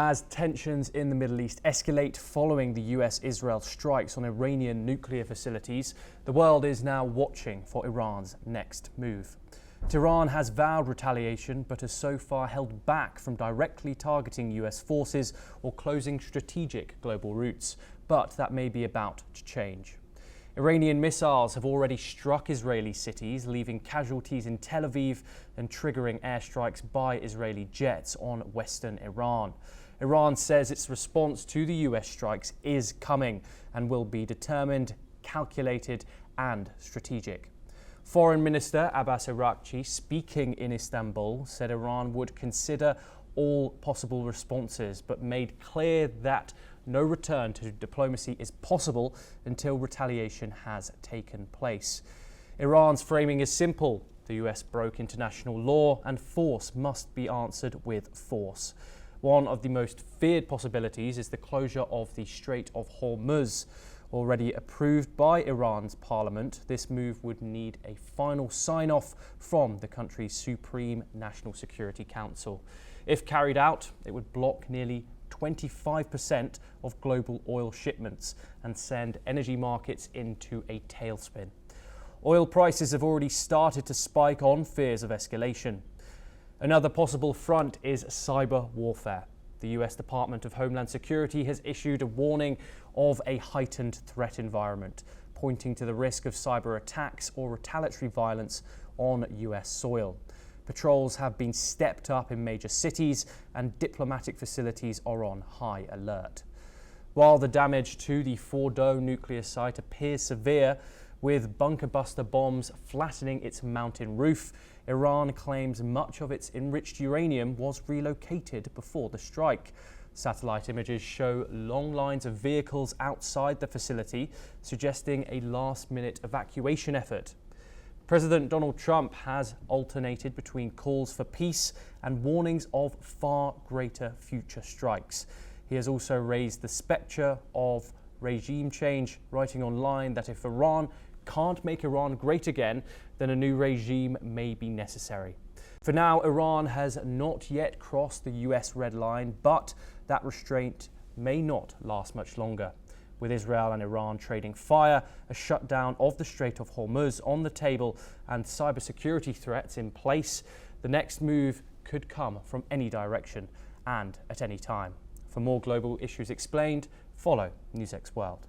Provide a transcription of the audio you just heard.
As tensions in the Middle East escalate following the US-Israel strikes on Iranian nuclear facilities, the world is now watching for Iran's next move. Tehran has vowed retaliation but has so far held back from directly targeting US forces or closing strategic global routes, but that may be about to change. Iranian missiles have already struck Israeli cities, leaving casualties in Tel Aviv and triggering airstrikes by Israeli jets on western Iran. Iran says its response to the US strikes is coming and will be determined, calculated and strategic. Foreign Minister Abbas Araghchi, speaking in Istanbul, said Iran would consider all possible responses, but made clear that no return to diplomacy is possible until retaliation has taken place. Iran's framing is simple. The US broke international law and force must be answered with force. One of the most feared possibilities is the closure of the Strait of Hormuz. Already approved by Iran's parliament, this move would need a final sign-off from the country's Supreme National Security Council. If carried out, it would block nearly 25% of global oil shipments and send energy markets into a tailspin. Oil prices have already started to spike on fears of escalation. Another possible front is cyber warfare. The US Department of Homeland Security has issued a warning of a heightened threat environment, pointing to the risk of cyber attacks or retaliatory violence on US soil. Patrols have been stepped up in major cities and diplomatic facilities are on high alert. While the damage to the Fordow nuclear site appears severe, with bunker buster bombs flattening its mountain roof, Iran claims much of its enriched uranium was relocated before the strike. Satellite images show long lines of vehicles outside the facility, suggesting a last-minute evacuation effort. President Donald Trump has alternated between calls for peace and warnings of far greater future strikes. He has also raised the spectre of regime change, writing online that if Iran can't make Iran great again, then a new regime may be necessary. For now, Iran has not yet crossed the US red line, but that restraint may not last much longer. With Israel and Iran trading fire, a shutdown of the Strait of Hormuz on the table and cybersecurity threats in place, the next move could come from any direction and at any time. For more global issues explained, follow NewsX World.